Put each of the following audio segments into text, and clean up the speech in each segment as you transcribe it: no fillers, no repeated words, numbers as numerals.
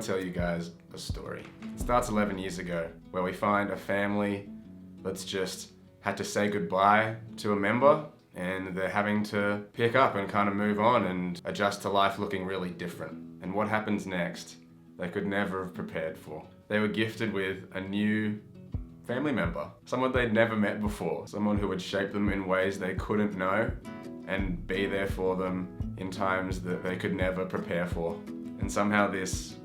want to tell you guys a story. It starts 11 years ago, where we find a family that's just had to say goodbye to a member, and they're having to pick up and kind of move on and adjust to life looking really different. And what happens next, they could never have prepared for. They were gifted with a new family member, someone they'd never met before, someone who would shape them in ways they couldn't know and be there for them in times that they could never prepare for. And somehow this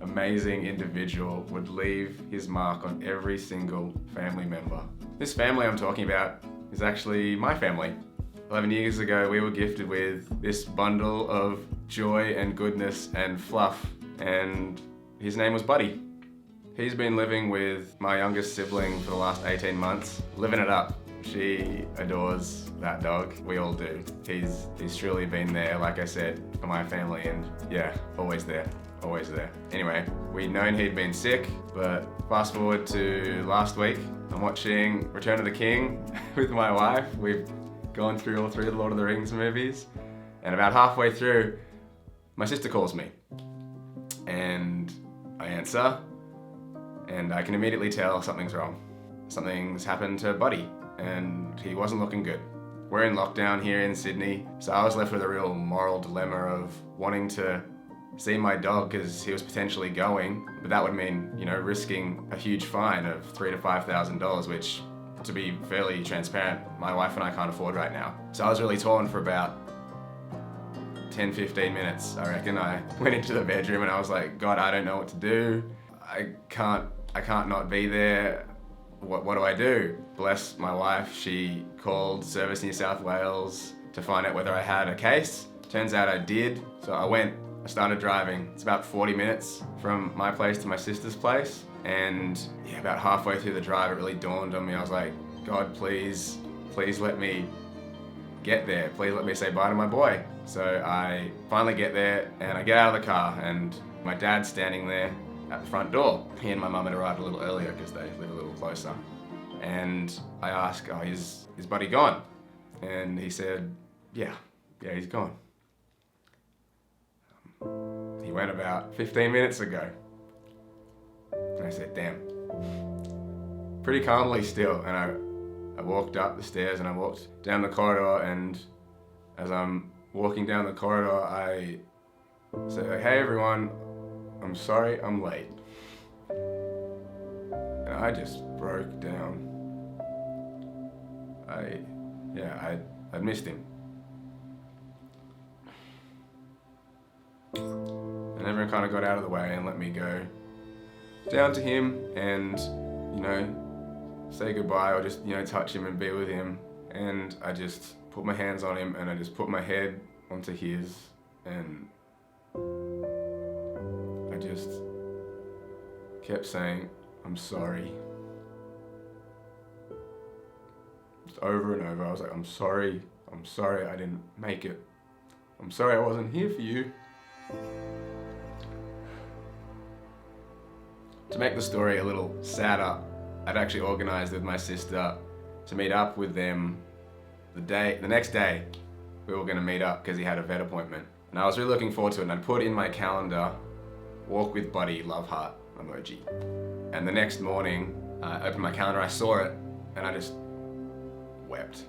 amazing individual would leave his mark on every single family member. This family I'm talking about is actually my family. 11 years ago, we were gifted with this bundle of joy and goodness and fluff, and his name was Buddy. He's been living with my youngest sibling for the last 18 months, living it up. She adores that dog. We all do. He's truly been there, like I said, for my family, and yeah, always there. Always there. Anyway, we'd known he'd been sick, but fast forward to last week, I'm watching Return of the King with my wife. We've gone through all 3 of the Lord of the Rings movies, and about halfway through, my sister calls me, and I answer, and I can immediately tell something's wrong. Something's happened to Buddy, and he wasn't looking good. We're in lockdown here in Sydney, so I was left with a real moral dilemma of wanting to see my dog because he was potentially going, but that would mean, risking a huge fine of $3,000 to $5,000, which, to be fairly transparent, my wife and I can't afford right now. So I was really torn for about 10-15 minutes, I reckon. I went into the bedroom and I was like, God, I don't know what to do. I can't not be there. What do I do? Bless my wife, she called Service New South Wales to find out whether I had a case. Turns out I did, so I started driving. It's about 40 minutes from my place to my sister's place, and about halfway through the drive it really dawned on me. I was like, God, please let me get there. Please let me say bye to my boy. So I finally get there and I get out of the car, and my dad's standing there at the front door. He and my mum had arrived a little earlier because they live a little closer. And I ask, is Buddy gone? And he said, yeah, he's gone. He went about 15 minutes ago. And I said, damn. Pretty calmly still. And I walked up the stairs and I walked down the corridor, and as I'm walking down the corridor, I said, hey everyone, I'm sorry I'm late. And I just broke down. I'd missed him. And everyone kind of got out of the way and let me go down to him and, say goodbye or just, touch him and be with him. And I just put my hands on him and I just put my head onto his, and I just kept saying, I'm sorry. Just over and over, I was like, I'm sorry I didn't make it. I'm sorry I wasn't here for you. To make the story a little sadder, I'd actually organised with my sister to meet up with them the next day. We were going to meet up because he had a vet appointment. And I was really looking forward to it, and I'd put in my calendar, walk with Buddy, love heart emoji. And the next morning, I opened my calendar, I saw it, and I just wept.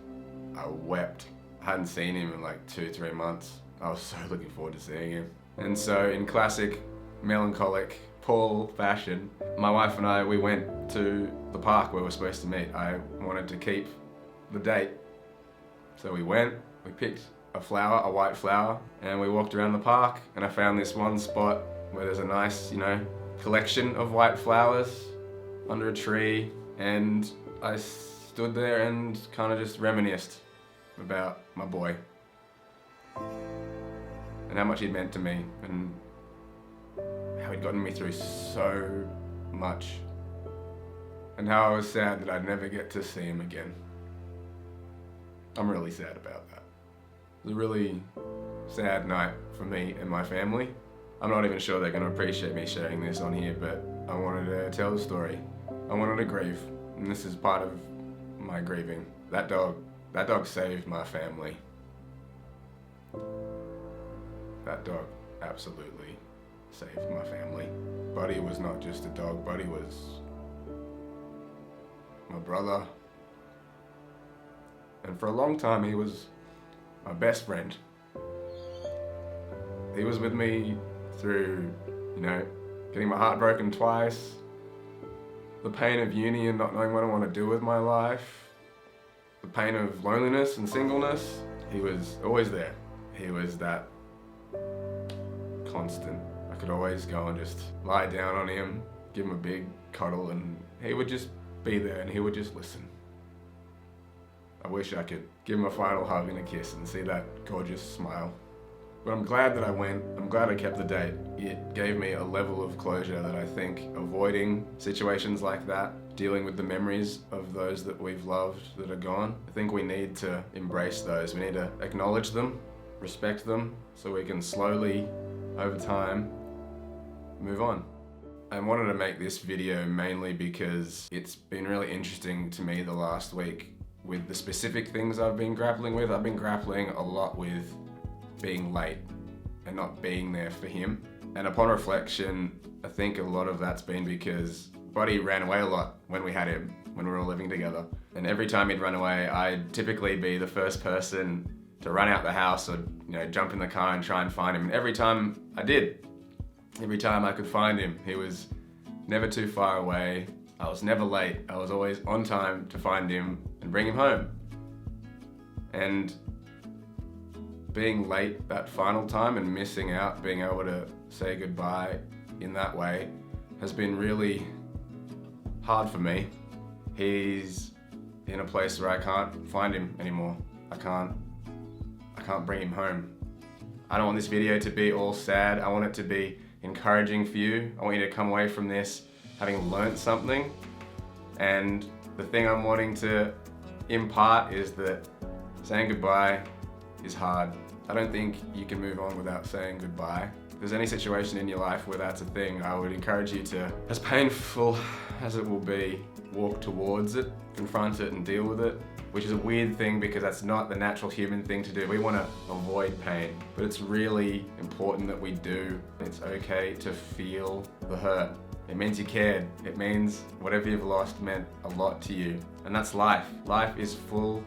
I wept. I hadn't seen him in like 2-3 months. I was so looking forward to seeing him. And so in classic melancholic Paul fashion, my wife and I, we went to the park where we were supposed to meet. I wanted to keep the date. So we went, we picked a white flower, and we walked around the park, and I found this one spot where there's a nice, collection of white flowers under a tree, and I stood there and kind of just reminisced about my boy and how much he'd meant to me and how he'd gotten me through so much, and how I was sad that I'd never get to see him again. I'm really sad about that. It was a really sad night for me and my family. I'm not even sure they're going to appreciate me sharing this on here, but I wanted to tell the story. I wanted to grieve, and this is part of my grieving. That dog saved my family. That dog absolutely saved my family. Buddy was not just a dog, Buddy was my brother. And for a long time, he was my best friend. He was with me through, getting my heart broken twice, the pain of uni and not knowing what I want to do with my life, the pain of loneliness and singleness. He was always there. He was that constant. I could always go and just lie down on him, give him a big cuddle, and he would just be there and he would just listen. I wish I could give him a final hug and a kiss and see that gorgeous smile. But I'm glad that I went. I'm glad I kept the date. It gave me a level of closure that I think avoiding situations like that, dealing with the memories of those that we've loved that are gone, I think we need to embrace those. We need to acknowledge them, respect them, so we can slowly, over time, move on. I wanted to make this video mainly because it's been really interesting to me the last week with the specific things I've been grappling with. I've been grappling a lot with being late and not being there for him. And upon reflection, I think a lot of that's been because Buddy ran away a lot when we had him, when we were all living together. And every time he'd run away, I'd typically be the first person to run out the house or jump in the car and try and find him. And every time I did, every time I could find him, he was never too far away. I was never late. I was always on time to find him and bring him home. And being late that final time and missing out, being able to say goodbye in that way has been really hard for me. He's in a place where I can't find him anymore. I can't bring him home. I don't want this video to be all sad. I want it to be encouraging for you. I want you to come away from this having learnt something. And the thing I'm wanting to impart is that saying goodbye is hard. I don't think you can move on without saying goodbye. If there's any situation in your life where that's a thing, I would encourage you to, as painful as it will be, walk towards it, confront it and deal with it, which is a weird thing because that's not the natural human thing to do. We want to avoid pain, but it's really important that we do. It's okay to feel the hurt. It means you cared. It means whatever you've lost meant a lot to you. And that's life. Life is full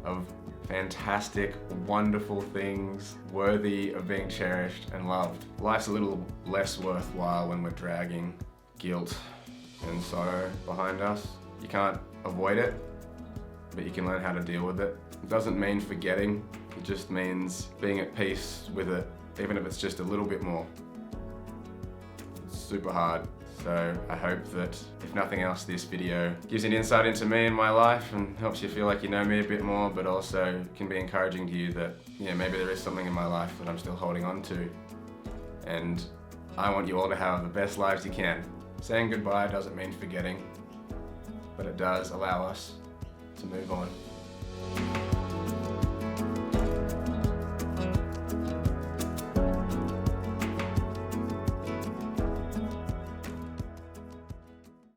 of fantastic, wonderful things worthy of being cherished and loved. Life's a little less worthwhile when we're dragging guilt and sorrow behind us. You can't avoid it, but you can learn how to deal with it. It doesn't mean forgetting, it just means being at peace with it, even if it's just a little bit more. It's super hard. So I hope that, if nothing else, this video gives you an insight into me and my life and helps you feel like you know me a bit more, but also can be encouraging to you that, maybe there is something in my life that I'm still holding on to. And I want you all to have the best lives you can. Saying goodbye doesn't mean forgetting, but it does allow us to move on.